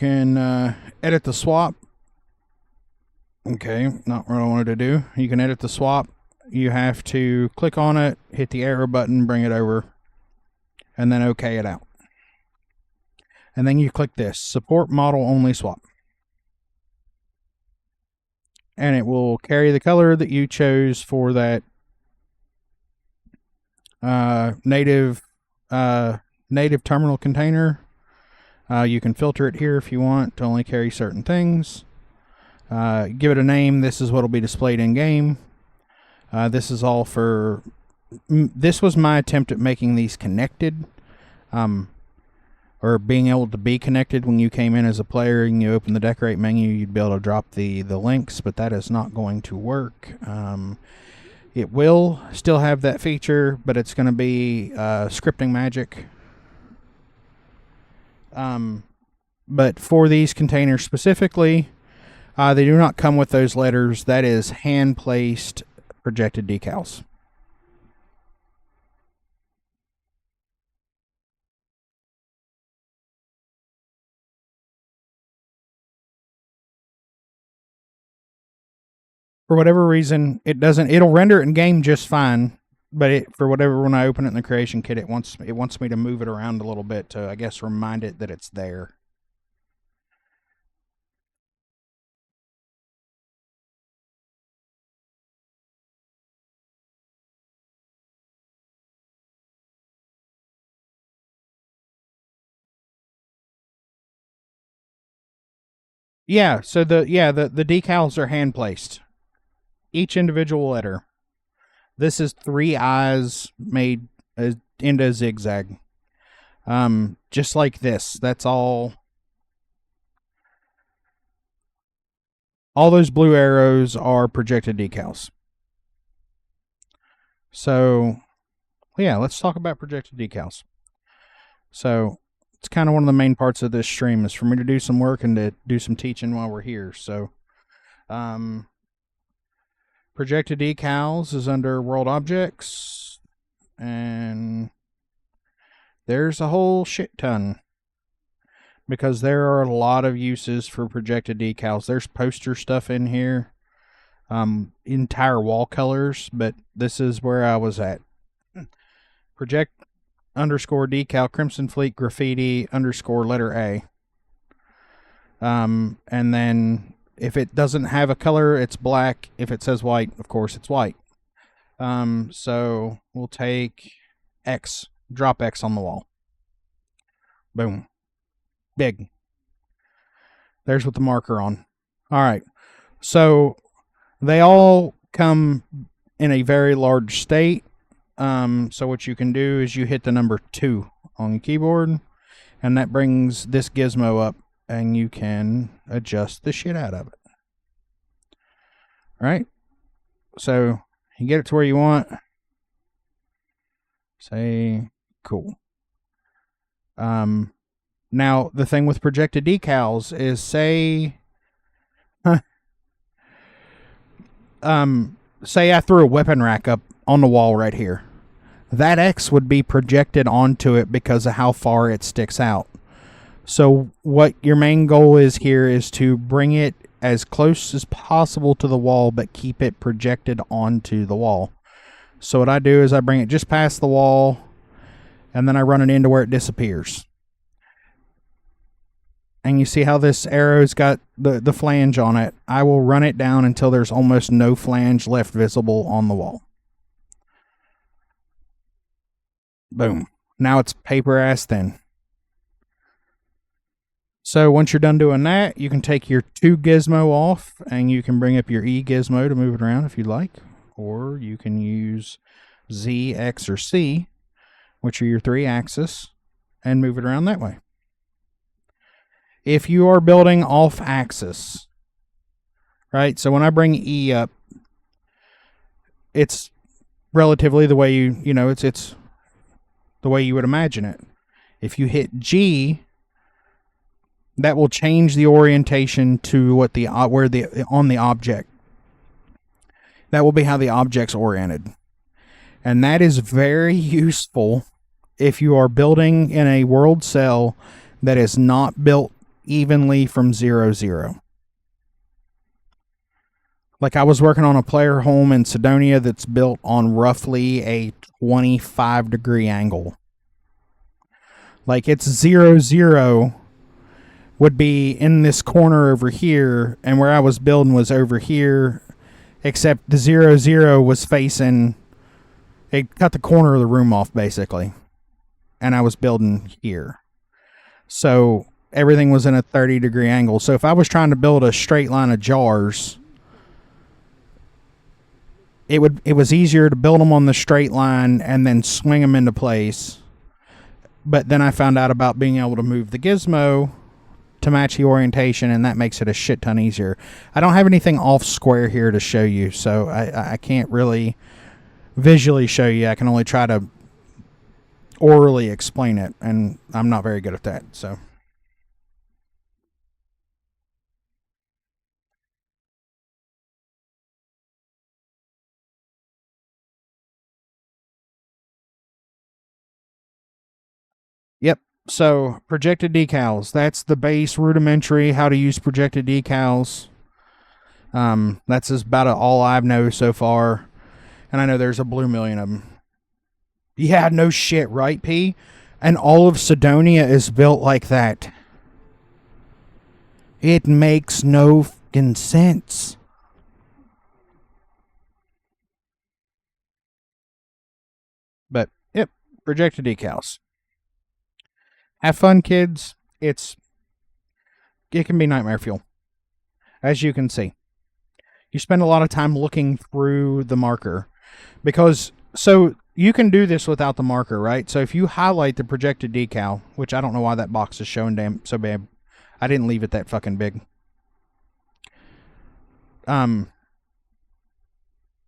can edit the swap. Okay, not what I wanted to do. You can edit the swap. You have to click on it, hit the arrow button, bring it over, and then OK it out. And then you click this, Support Model Only Swap. And it will carry the color that you chose for that native terminal container. You can filter it here if you want to only carry certain things. Give it a name. This is what will be displayed in game. This is all for. This was my attempt at making these connected, or being able to be connected when you came in as a player and you open the decorate menu. You'd be able to drop the links, but that is not going to work. It will still have that feature, but it's going to be scripting magic. But for these containers specifically, they do not come with those letters. That is hand-placed projected decals. For whatever reason, it'll render it in game just fine, but for whatever, when I open it in the creation kit, it wants me to move it around a little bit to, I guess, remind it that it's there. Yeah, so the decals are hand placed. Each individual letter. This is 3 eyes made into a zigzag. Just like this. That's all. All those blue arrows are projected decals. So, yeah, let's talk about projected decals. So, it's kind of one of the main parts of this stream is for me to do some work and to do some teaching while we're here. So, projected decals is under World Objects, and there's a whole shit ton because there are a lot of uses for projected decals. There's poster stuff in here, entire wall colors, but this is where I was at. Project underscore decal Crimson Fleet graffiti underscore letter A. And then if it doesn't have a color, it's black. If it says white, of course it's white. So we'll take X, drop X on the wall. Boom. Big. There's with the marker on. All right. So they all come in a very large state. So what you can do is you hit the number 2 on your keyboard, and that brings this gizmo up, and you can adjust the shit out of it. All right. So you get it to where you want. Say cool. Now the thing with projected decals is say I threw a weapon rack up on the wall right here. That X would be projected onto it because of how far it sticks out. So what your main goal is here is to bring it as close as possible to the wall, but keep it projected onto the wall. So what I do is I bring it just past the wall, and then I run it into where it disappears. And you see how this arrow's got the flange on it. I will run it down until there's almost no flange left visible on the wall. Boom. Now it's paper ass thin. So once you're done doing that, you can take your 2 gizmo off, and you can bring up your E gizmo to move it around if you'd like. Or you can use Z, X, or C, which are your 3 axes, and move it around that way. If you are building off axis, right? So when I bring E up, it's relatively the way it's the way you would imagine it. If you hit G, that will change the orientation to what on the object. That will be how the object's oriented. And that is very useful if you are building in a world cell that is not built evenly from 0-0. Like I was working on a player home in Sidonia that's built on roughly a 25-degree angle. Like it's 0-0 would be in this corner over here, and where I was building was over here, except the 0-0 was facing, it cut the corner of the room off basically, and I was building here. So everything was in a 30-degree angle. So if I was trying to build a straight line of jars, it was easier to build them on the straight line and then swing them into place. But then I found out about being able to move the gizmo to match the orientation, and that makes it a shit ton easier. I don't have anything off square here to show you, so I can't really visually show you. I can only try to orally explain it, and I'm not very good at that. So yep. So projected decals, that's the base rudimentary how to use projected decals. That's about all I know so far, and I know there's a blue million of them. Yeah, no shit, right, P? And all of Sidonia is built like that. It makes no fucking sense. But yep, projected decals. Have fun, kids. It can be nightmare fuel, as you can see. You spend a lot of time looking through the marker because so you can do this without the marker, right? So if you highlight the projected decal, which I don't know why that box is showing damn so bad. I didn't leave it that fucking big.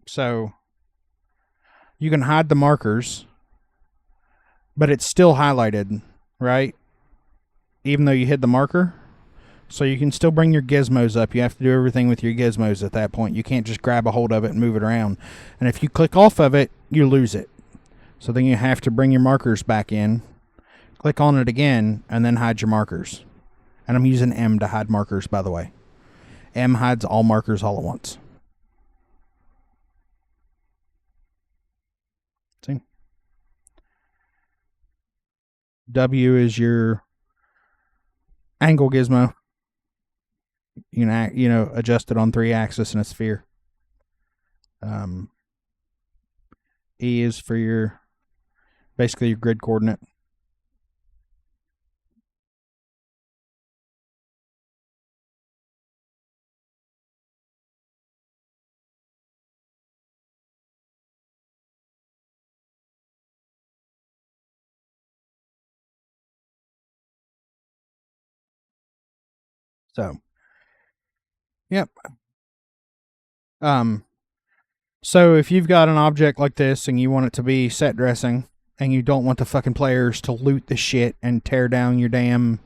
So you can hide the markers, but it's still highlighted, right? Even though you hid the marker. So you can still bring your gizmos up. You have to do everything with your gizmos at that point. You can't just grab a hold of it and move it around. And if you click off of it, you lose it. So then you have to bring your markers back in, click on it again, and then hide your markers. And I'm using M to hide markers, by the way. M hides all markers all at once. See? W is your angle gizmo. You can adjust it on 3-axis in a sphere. E is for your basically your grid coordinate. So, yep. So if you've got an object like this and you want it to be set dressing and you don't want the fucking players to loot the shit and tear down your damn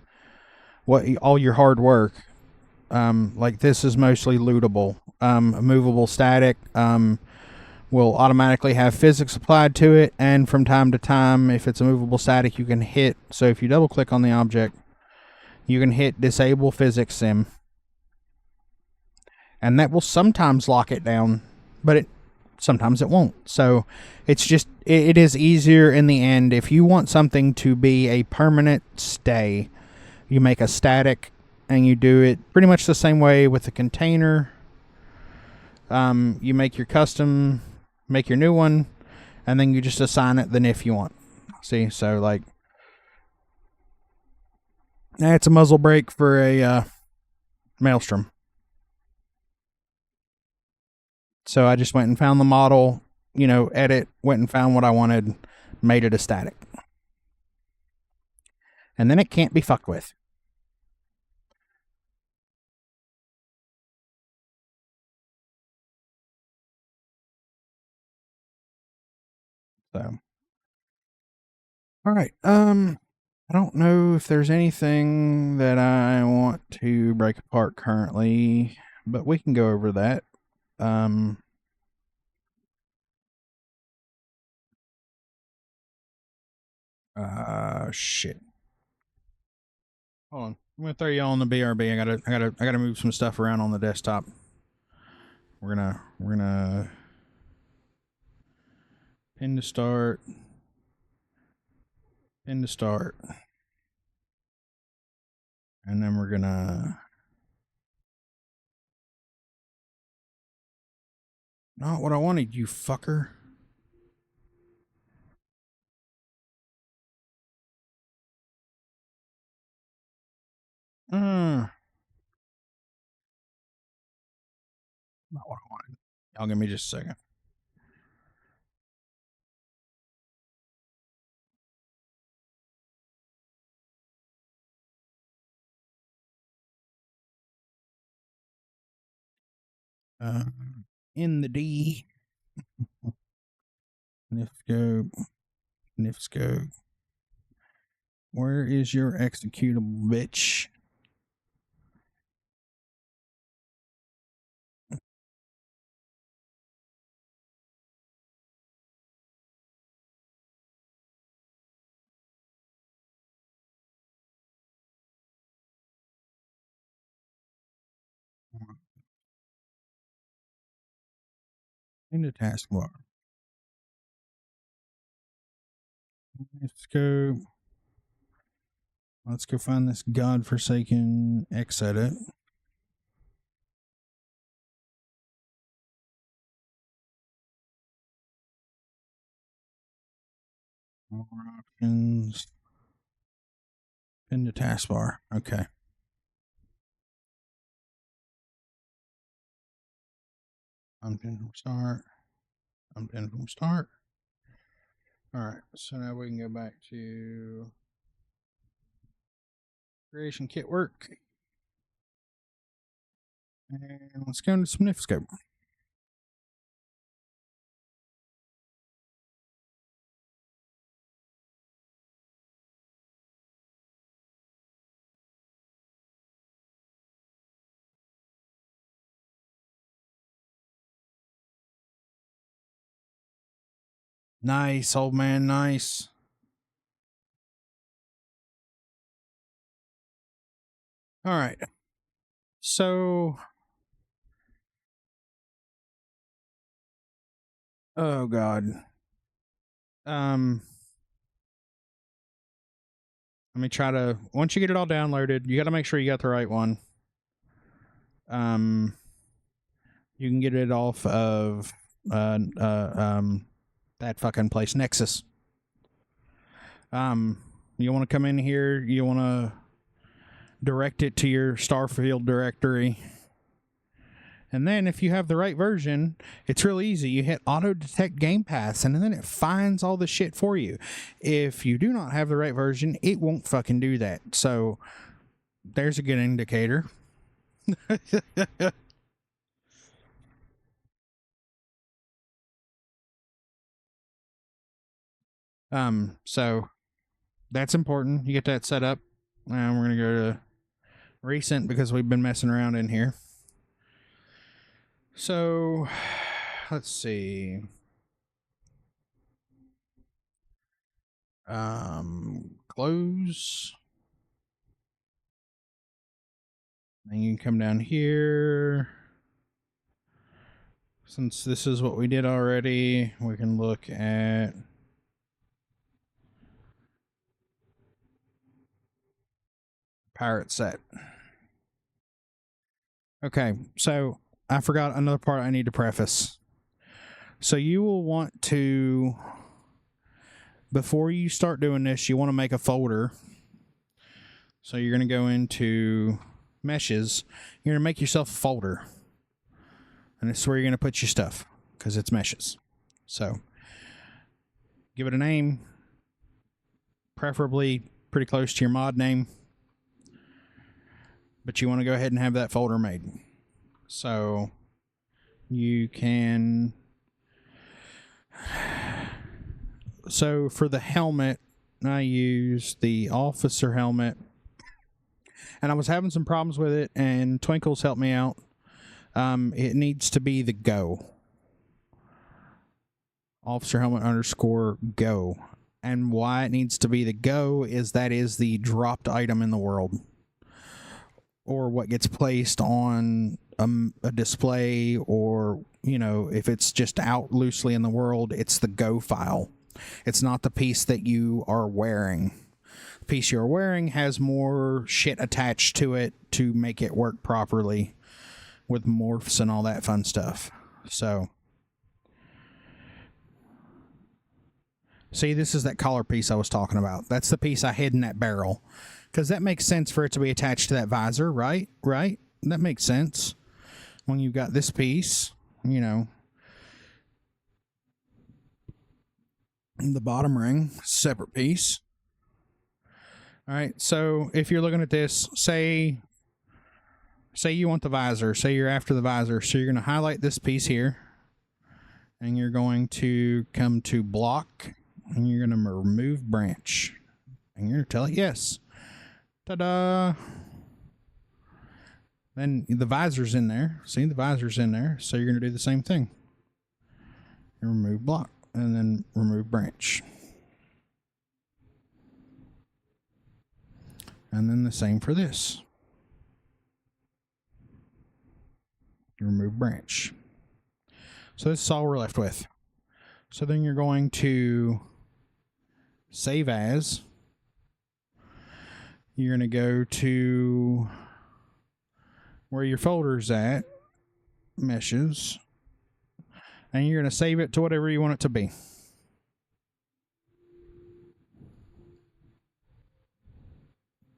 all your hard work, like this is mostly lootable. Movable static will automatically have physics applied to it, and from time to time, if it's a movable static, you can hit. So if you double click on the object, you can hit disable physics sim, and that will sometimes lock it down, but sometimes it won't. So it's just it is easier in the end. If you want something to be a permanent stay, you make a static and you do it pretty much the same way with the container. You make your custom, make your new one, and then you just assign it the NIF you want. See, so like it's a muzzle brake for a Maelstrom. So I just went and found the model, edit, went and found what I wanted, made it a static. And then it can't be fucked with. So, all right. I don't know if there's anything that I want to break apart currently, but we can go over that. Shit. Hold on. I'm gonna throw you all in the BRB. I gotta move some stuff around on the desktop. We're gonna pin to start. Pin to start. And then we're gonna not what I wanted, you fucker. Not what I wanted. Y'all give me just a second. In the D. Nifscope. Nifscope. Where is your executable, bitch? In the taskbar. Nifscope. Let's go find this godforsaken X-edit. More options. Pin to taskbar. Okay. Unpin from start. Unpin from start. Alright, so now we can go back to creation kit work. And let's go into some Nifscope. Nice, old man, nice. All right. So, oh god. Let me try to. Once you get it all downloaded, you got to make sure you got the right one. You can get it off of that fucking place, Nexus. You want to come in here. You want to direct it to your Starfield directory. And then if you have the right version, it's real easy. You hit auto detect Game Pass and then it finds all the shit for you. If you do not have the right version, it won't fucking do that. So there's a good indicator. So that's important. You get that set up. And we're gonna go to recent because we've been messing around in here. So let's see. Close. And you can come down here. Since this is what we did already, we can look at pirate set. Okay, so I forgot another part I need to preface. So you will want to, before you start doing this, you want to make a folder. So you're going to go into meshes. You're going to make yourself a folder. And this is where you're going to put your stuff because it's meshes. So give it a name, preferably pretty close to your mod name. But you want to go ahead and have that folder made. So you can. So for the helmet, I use the officer helmet. And I was having some problems with it, and Twinkles helped me out. It needs to be the Go. Officer helmet underscore Go. And why it needs to be the Go is that is the dropped item in the world. or what gets placed on a display, or if it's just out loosely in the world, it's the Go file. It's not the piece that you are wearing. The piece you're wearing has more shit attached to it to make it work properly with morphs and all that fun stuff. So, see, this is that collar piece I was talking about. That's the piece I hid in that barrel. Because that makes sense for it to be attached to that visor, right? Right? That makes sense. When you've got this piece, the bottom ring, separate piece. All right, so if you're looking at this, say you want the visor, say you're after the visor, so you're going to highlight this piece here, and you're going to come to block, and you're going to remove branch, and you're going to tell it yes. Ta-da! Then the visor's in there. See, the visor's in there, so you're going to do the same thing. You remove block, and then remove branch. And then the same for this. Remove branch. So this is all we're left with. So then you're going to save as. You're going to go to where your folder's at, meshes, and you're going to save it to whatever you want it to be.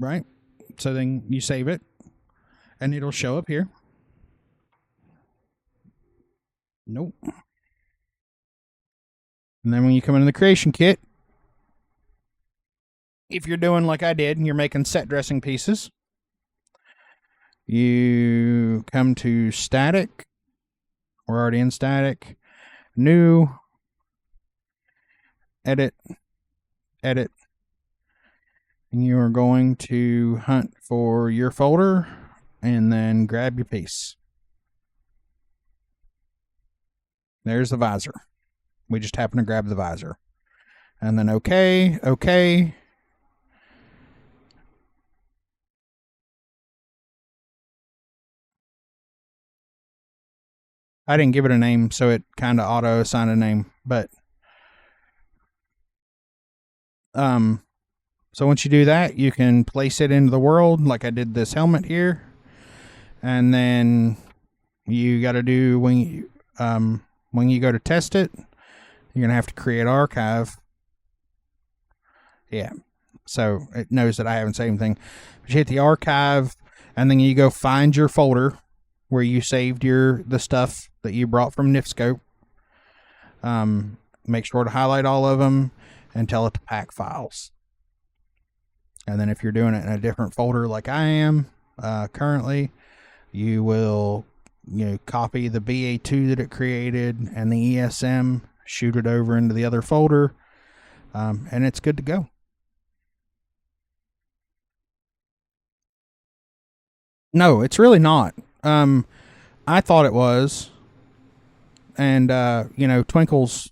Right? So then you save it, and it'll show up here. Nope. And then when you come into the creation kit, if you're doing like I did and you're making set dressing pieces, you come to static. We're already in static. New. Edit. Edit. And you are going to hunt for your folder and then grab your piece. There's the visor. We just happen to grab the visor. And then okay, okay. I didn't give it a name, so it kind of auto-assigned a name. But so once you do that, you can place it into the world, like I did this helmet here. And then you got to do when you go to test it, you're gonna have to create archive. Yeah, so it knows that I haven't saved anything. But you hit the archive, and then you go find your folder where you saved the stuff that you brought from Nifscope. Make sure to highlight all of them and tell it to pack files. And then if you're doing it in a different folder like I am currently, you will copy the BA2 that it created and the ESM, shoot it over into the other folder, and it's good to go. No, it's really not. I thought it was. And, Twinkle's,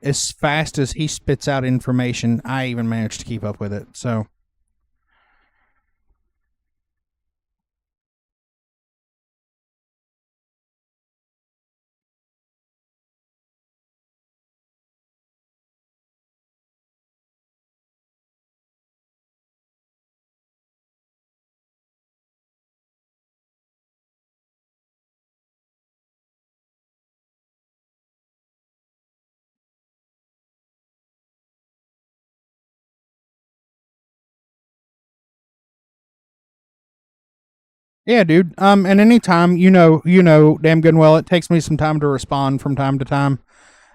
as fast as he spits out information, I even managed to keep up with it. So, yeah, dude. And anytime, damn good and well, it takes me some time to respond from time to time.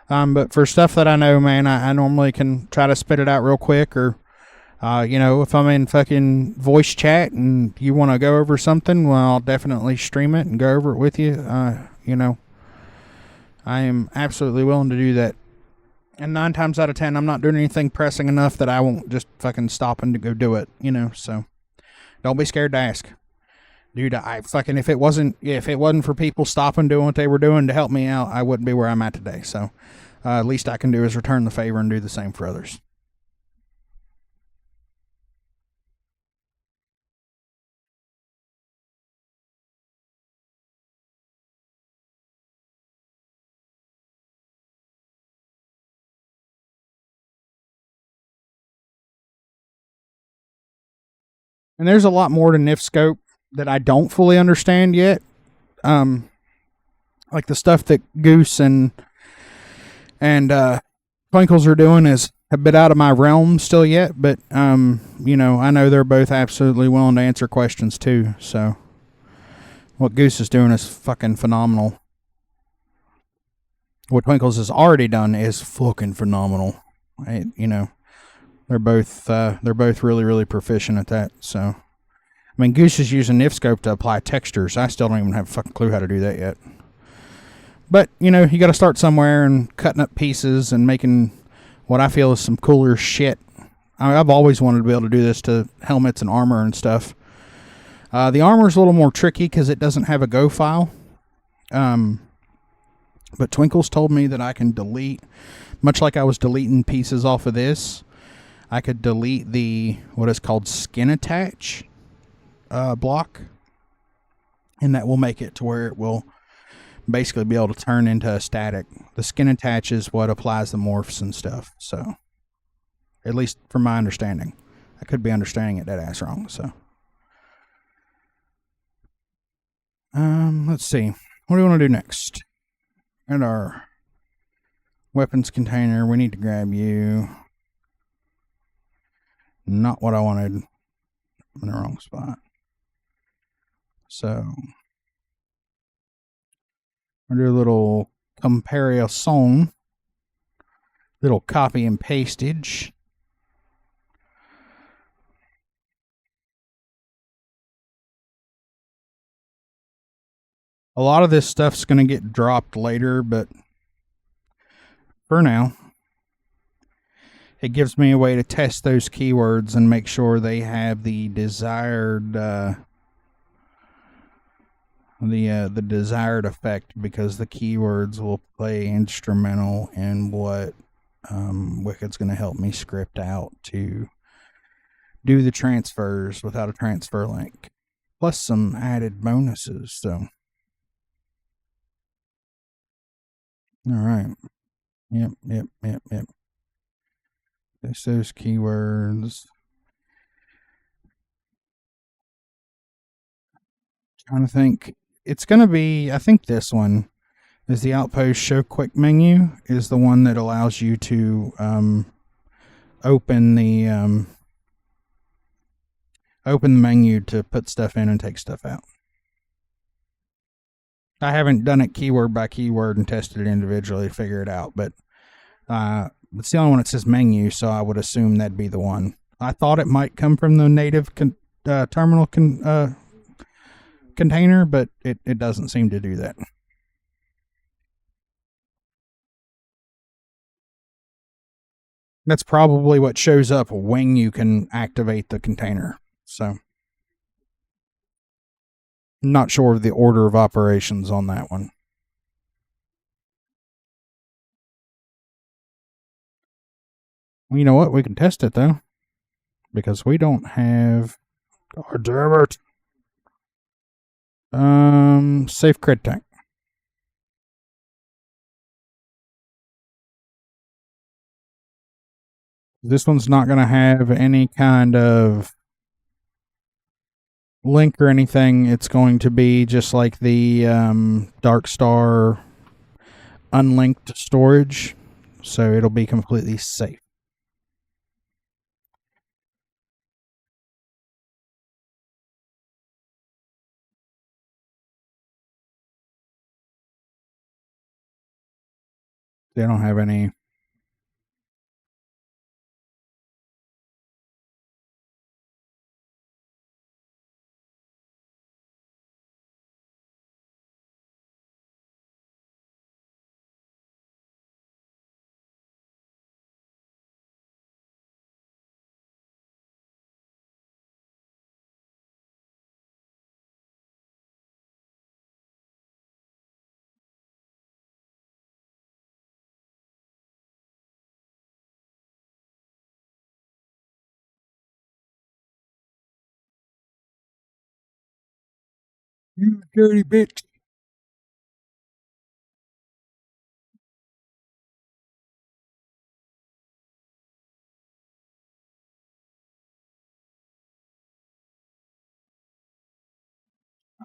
But for stuff that I know, man, I normally can try to spit it out real quick, or, if I'm in fucking voice chat and you want to go over something, well, I'll definitely stream it and go over it with you. I am absolutely willing to do that. And 9 times out of 10, I'm not doing anything pressing enough that I won't just fucking stop and to go do it, so don't be scared to ask. Dude, if it wasn't for people stopping doing what they were doing to help me out, I wouldn't be where I'm at today. So, least I can do is return the favor and do the same for others. And there's a lot more to NIF scope that I don't fully understand yet. Um, like the stuff that Goose and Twinkles are doing is a bit out of my realm still yet, but I know they're both absolutely willing to answer questions too. So what Goose is doing is fucking phenomenal. What Twinkles has already done is fucking phenomenal. They're both really really proficient at that. So I mean, Goose is using NIFScope to apply textures. I still don't even have a fucking clue how to do that yet. But, you got to start somewhere and cutting up pieces and making what I feel is some cooler shit. I've always wanted to be able to do this to helmets and armor and stuff. The armor's a little more tricky because it doesn't have a Go file. But Twinkles told me that I can delete, much like I was deleting pieces off of this, I could delete the, what is called skin attach block. And that will make it to where it will basically be able to turn into a static. The skin attach is what applies the morphs and stuff. So, at least from my understanding, I could be understanding it dead ass wrong. So, let's see. What do we want to do next? At our weapons container, we need to grab you. Not what I wanted. I'm in the wrong spot. So, I'll do a little comparison, little copy and pastage. A lot of this stuff's going to get dropped later, but for now, it gives me a way to test those keywords and make sure they have the desired the desired effect, because the keywords will play instrumental in what Wicked's going to help me script out to do the transfers without a transfer link, plus some added bonuses. So, all right, yep. There's those keywords. Trying to think. It's going to be, I think this one is the Outpost Show Quick menu, is the one that allows you to open the menu to put stuff in and take stuff out. I haven't done it keyword by keyword and tested it individually to figure it out, but it's the only one that says menu, so I would assume that'd be the one. I thought it might come from the native terminal container, but it doesn't seem to do that. That's probably what shows up when you can activate the container. So, not sure of the order of operations on that one. Well, you know what? We can test it though, because we don't have. God damn it! Safe crit tank. This one's not going to have any kind of link or anything. It's going to be just like the Dark Star unlinked storage, so it'll be completely safe. They don't have any. You dirty bitch.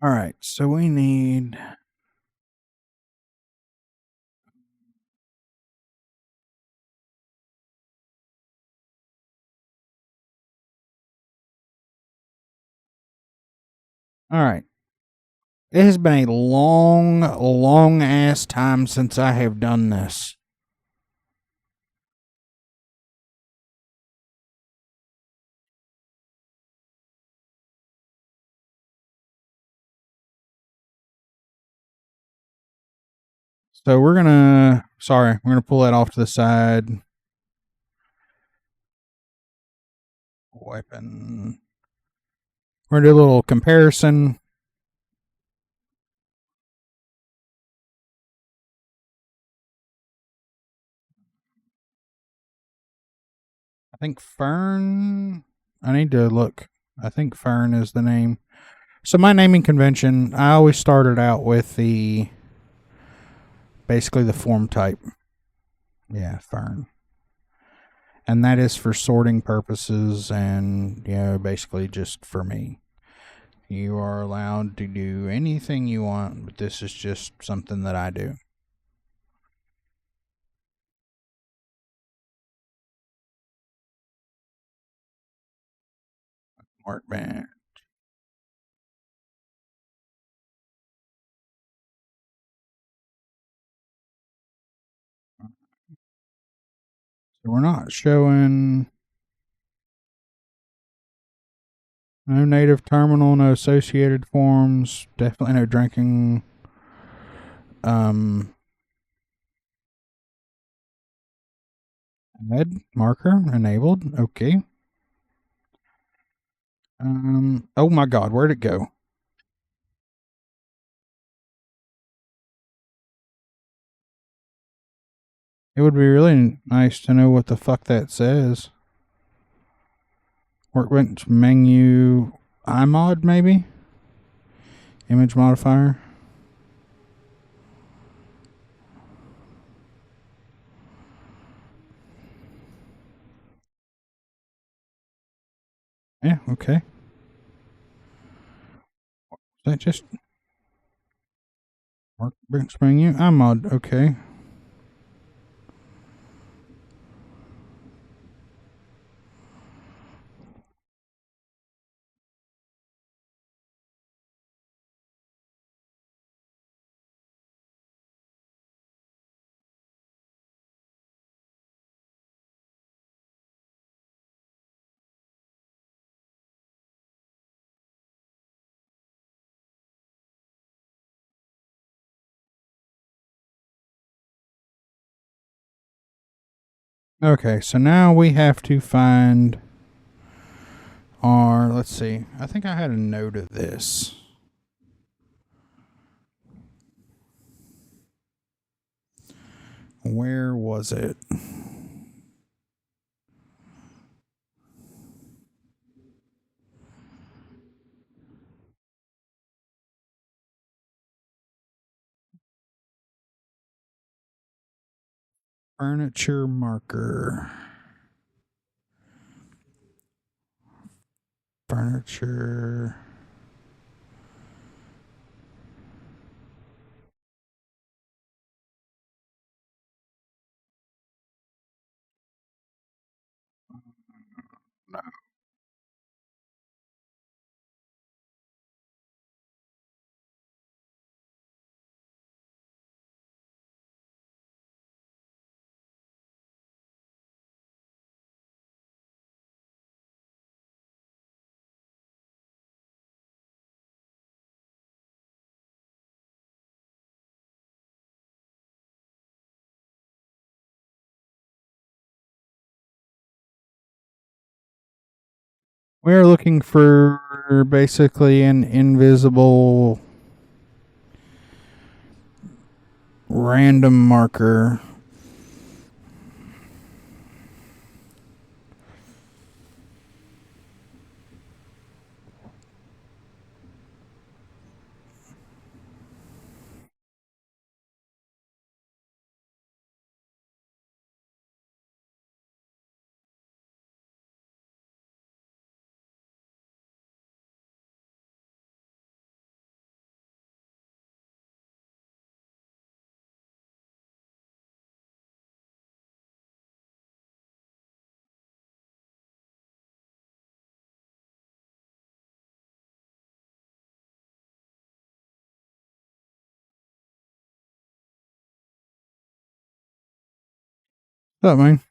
All right, so we need. All right. It has been a long, long ass time since I have done this. So we're gonna pull that off to the side. Weapon. We're gonna do a little comparison. I think Fern. I need to look. I think Fern is the name. So my naming convention, I always started out with the basically the form type. Yeah, Fern. And that is for sorting purposes and basically just for me. You are allowed to do anything you want, but this is just something that I do. Workbench. So we're not showing no native terminal, no associated forms, definitely no drinking. Um, Add marker enabled. Okay. Oh my God, where'd it go? It would be really nice to know what the fuck that says. Workbench menu iMod maybe? Image modifier. Yeah, okay. That just workbench menu iMod, okay. Okay, so now we have to find our, let's see, I think I had a note of this. Where was it? Furniture marker. Furniture. No. We're looking for basically an invisible random marker. What's up, man?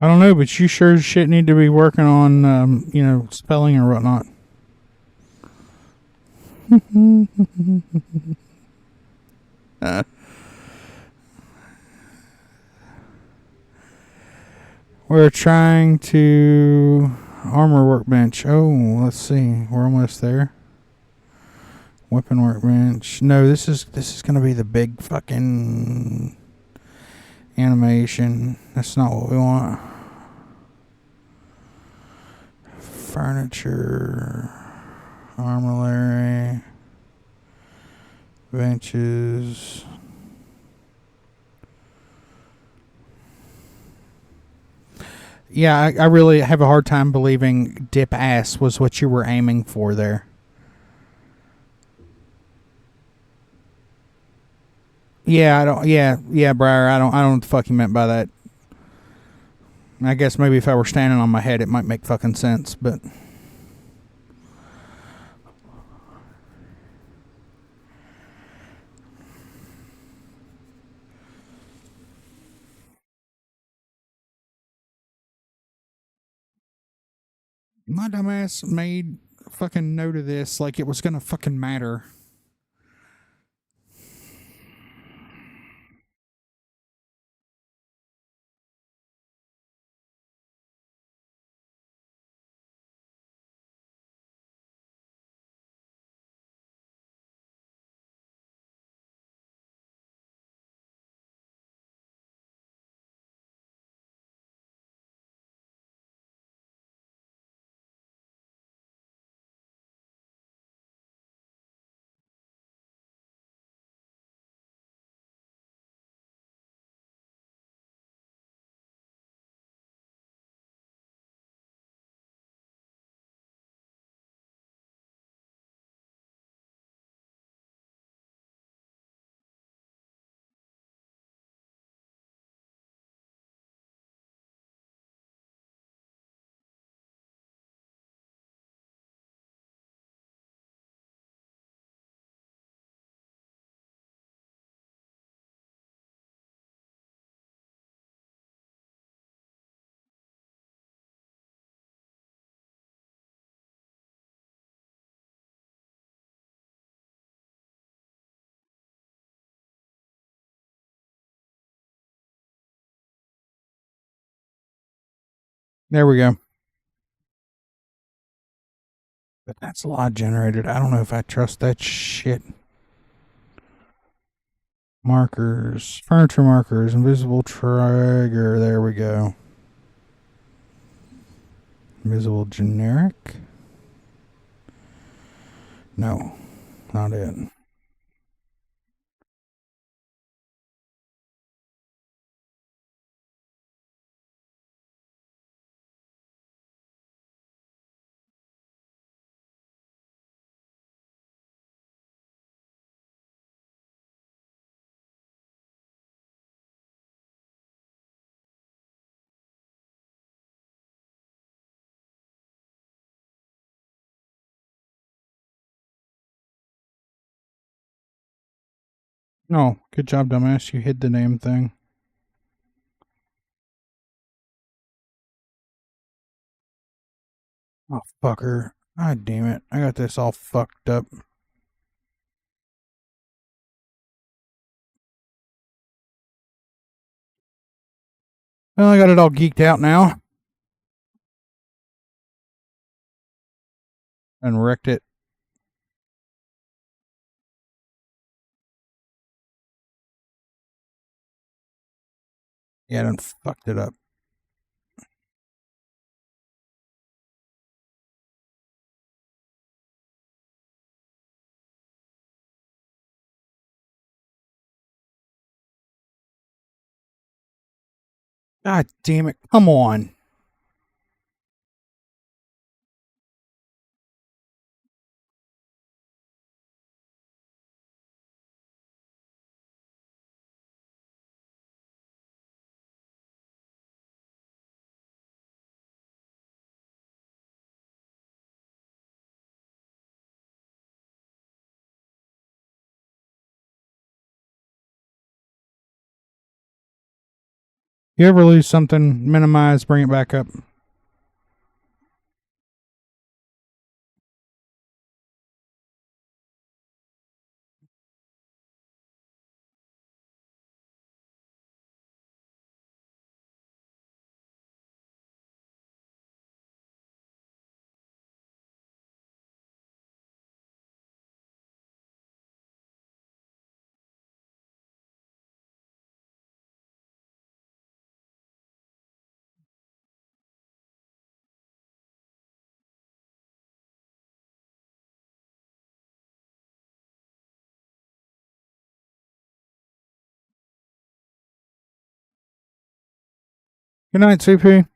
I don't know, but you sure as shit need to be working on, spelling or whatnot. We're trying to armor workbench. Oh, let's see. We're almost there. Weapon workbench. No, this is gonna be the big fucking animation. That's not what we want. Furniture, armillary, benches. Yeah, I really have a hard time believing dip ass was what you were aiming for there. Yeah, I don't. Yeah, Briar. I don't know what the fuck you meant by that. I guess maybe if I were standing on my head, it might make fucking sense. But my dumbass made a fucking note of this like it was gonna fucking matter. There we go. But that's a lot generated. I don't know if I trust that shit. Markers, furniture markers, invisible trigger. There we go. Invisible generic. No, not it. No, good job, dumbass. You hid the damn thing. Oh, fucker. God damn it. I got this all fucked up. Well, I got it all geeked out now. And wrecked it. Yeah, I done fucked it up. God damn it. Come on. You ever lose something, minimize, bring it back up. Good night, CP.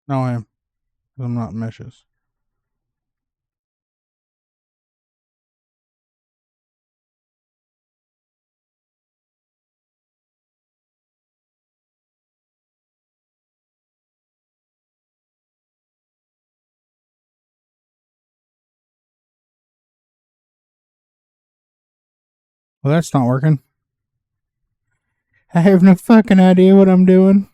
No, I am. I'm not in meshes. Well, that's not working. I have no fucking idea what I'm doing.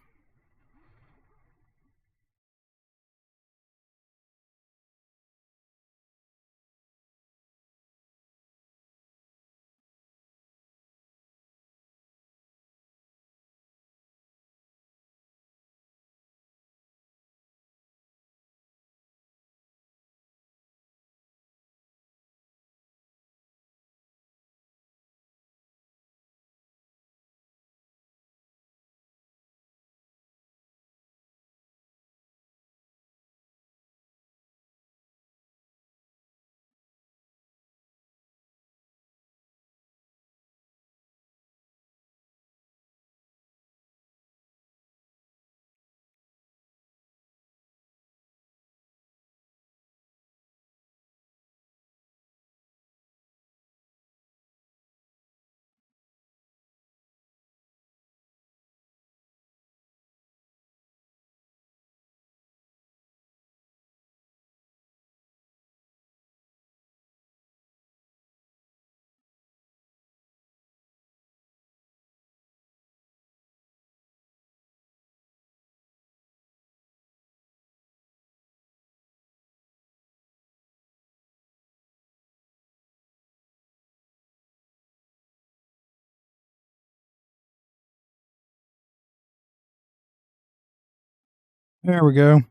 There we go.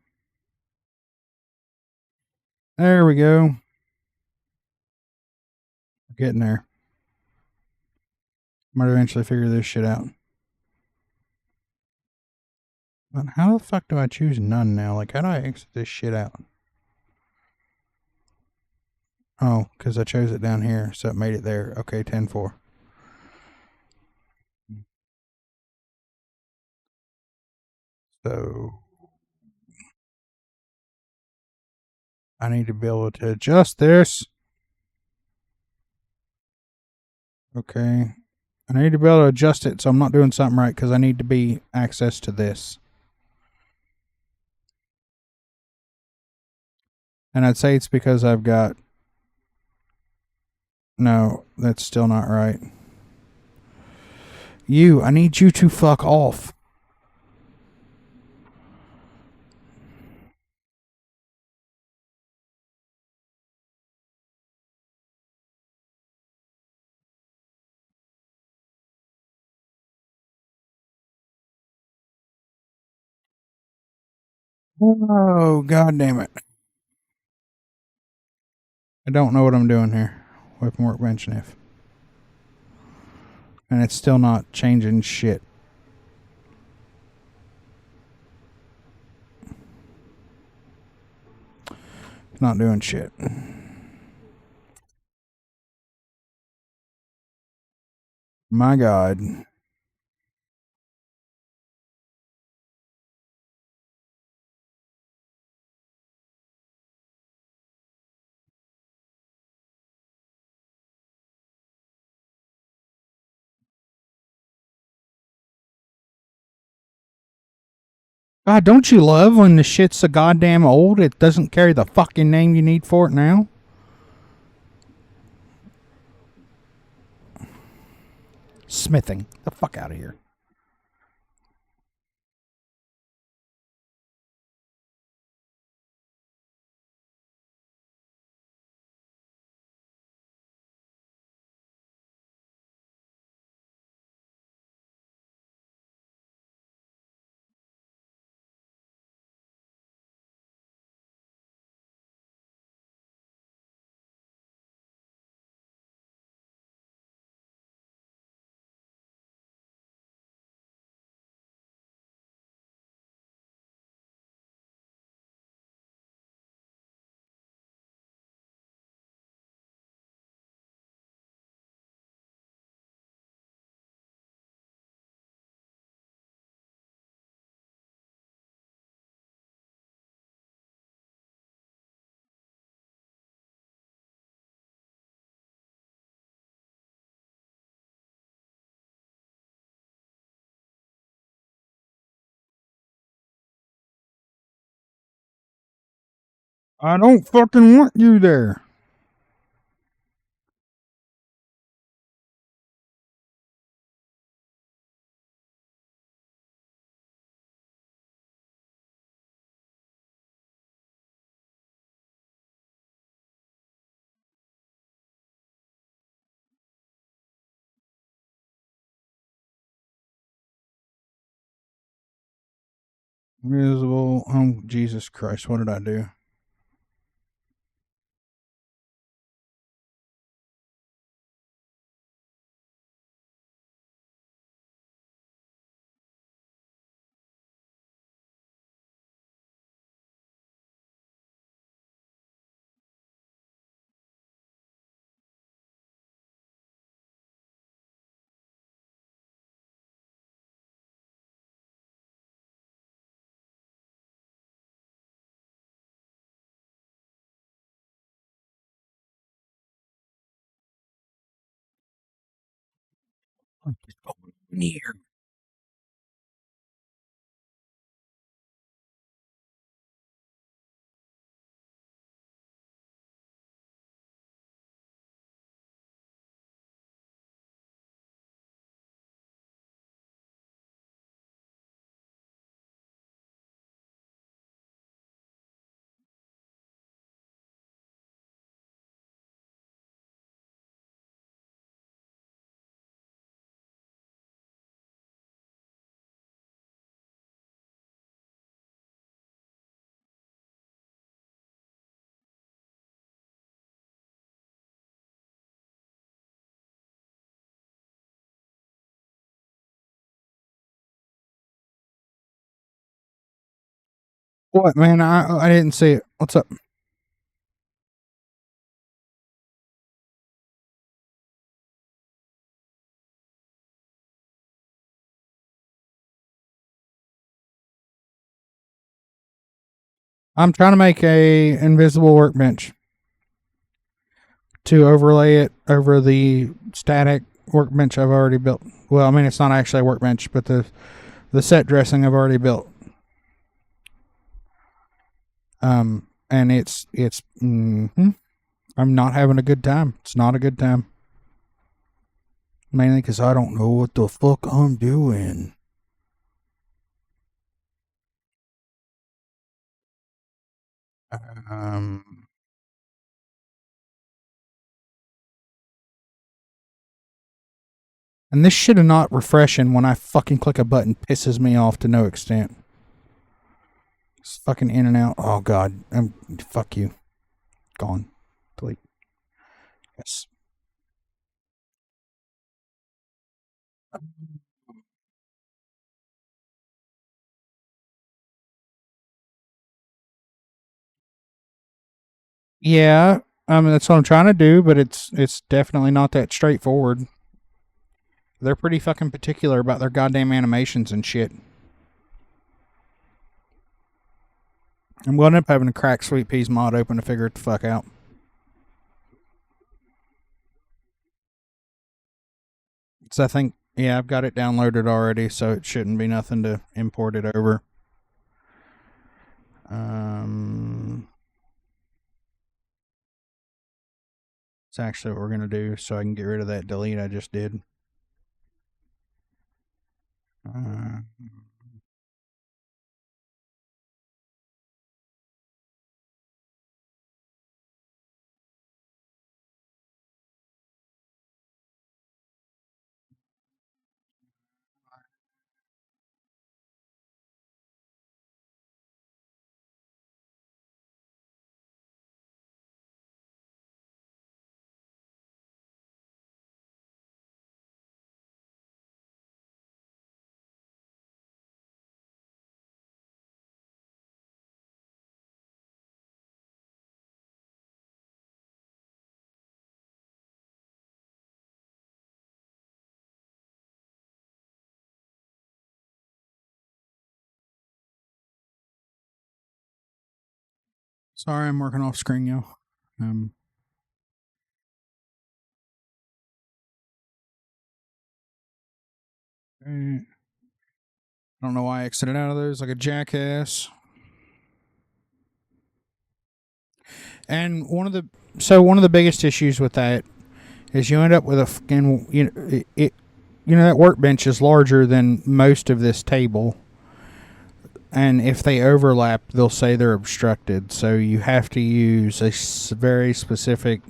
There we go. We're getting there. Might eventually figure this shit out. But how the fuck do I choose none now? Like, how do I exit this shit out? Oh, because I chose it down here, so it made it there. Okay, 10-4. So I need to be able to adjust this. Okay. I need to be able to adjust it so I'm not doing something right because I need to be access to this. And I'd say it's because I've got... No, that's still not right. I need you to fuck off. Oh, god damn it. I don't know what I'm doing here. Weapon workbench and if. And it's still not changing shit. It's not doing shit. My god. God, don't you love when the shit's so goddamn old it doesn't carry the fucking name you need for it now? Smithing. The fuck out of here. I don't fucking want you there. Visible. Oh, Jesus Christ. What did I do? I'm just going in here. What, man? I didn't see it. What's up? I'm trying to make a invisible workbench to overlay it over the static workbench I've already built. Well, I mean, it's not actually a workbench, but the set dressing I've already built. And I'm not having a good time. It's not a good time. Mainly because I don't know what the fuck I'm doing. Um, and this shit is not refreshing when I fucking click a button. Pisses me off to no extent. It's fucking in and out. Oh god. Fuck you. Gone. Delete. Yes. Yeah, I mean that's what I'm trying to do, but it's definitely not that straightforward. They're pretty fucking particular about their goddamn animations and shit. I'm going to end up having to crack Sweet Peas mod open to figure it the fuck out. So I think, yeah, I've got it downloaded already, so it shouldn't be nothing to import it over. Um, it's actually what we're gonna do, so I can get rid of that delete I just did. Uh, Sorry, I'm working off screen, yo. Um, I don't know why I exited out of those like a jackass. And one of the biggest issues with that is you end up with a fucking that workbench is larger than most of this table, and if they overlap, they'll say they're obstructed. So you have to use a very specific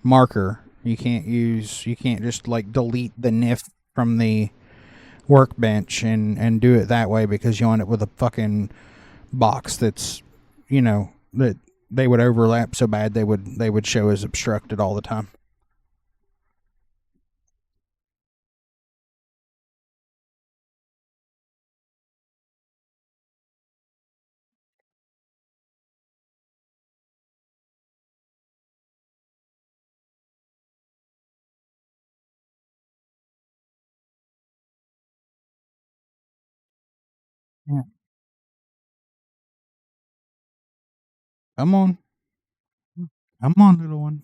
marker. You can't just like delete the NIF from the workbench and do it that way, because you end up with a fucking box that's, that they would overlap so bad they would show as obstructed all the time. Yeah. Come on. Come on, little one.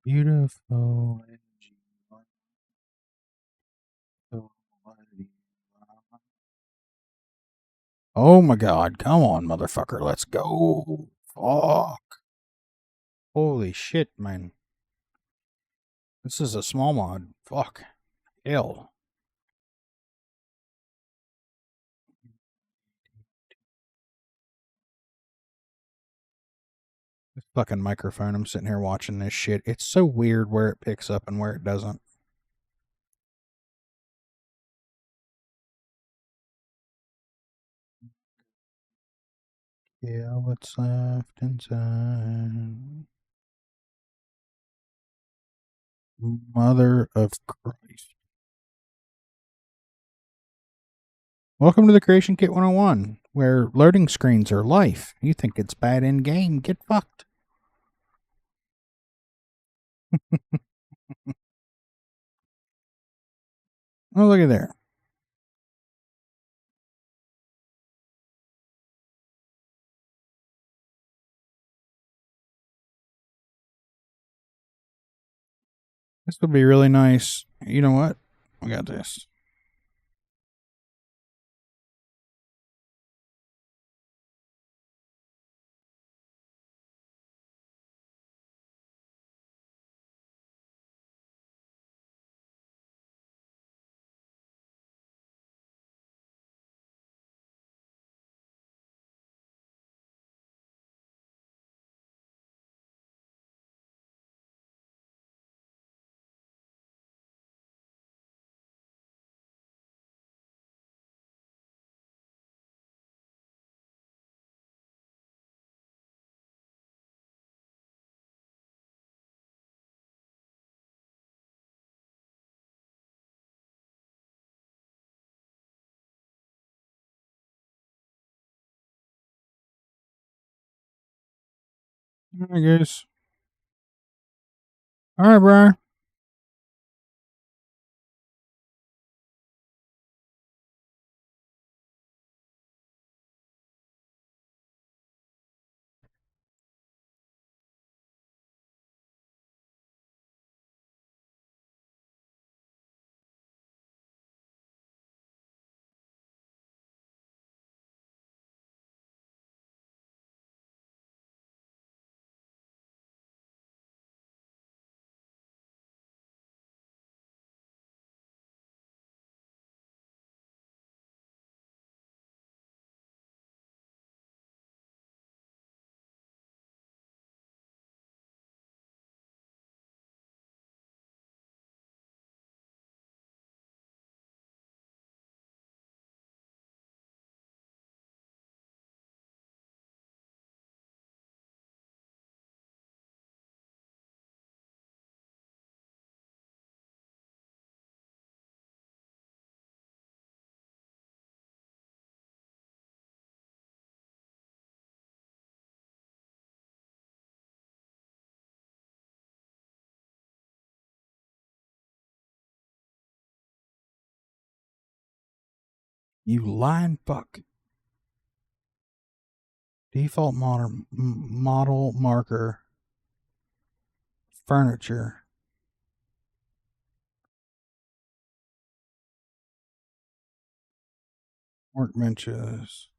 Beautiful. Oh my god, come on, motherfucker, let's go. Fuck. Holy shit, man. This is a small mod. Fuck. Hell. This fucking microphone, I'm sitting here watching this shit. It's so weird where it picks up and where it doesn't. Yeah, what's left inside? Mother of Christ. Welcome to the Creation Kit 101, where loading screens are life. You think it's bad in game, get fucked. Oh, look at there. This would be really nice. You know what? We got this. All right, guys. All right, Brian. You lying fuck. Default model marker. Furniture. Workbenches.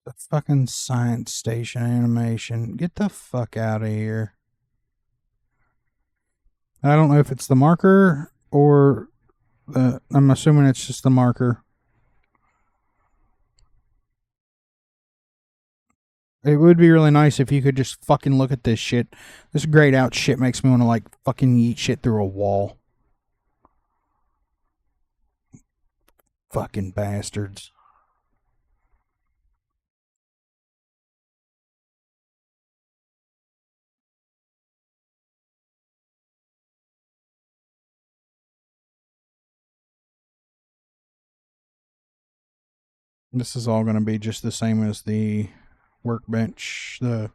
The fucking science station animation. Get the fuck out of here. I don't know if it's the marker or I'm assuming it's just the marker. It would be really nice if you could just fucking look at this shit. This grayed out shit makes me want to like fucking eat shit through a wall. Fucking bastards. This is all going to be just the same as the workbench, the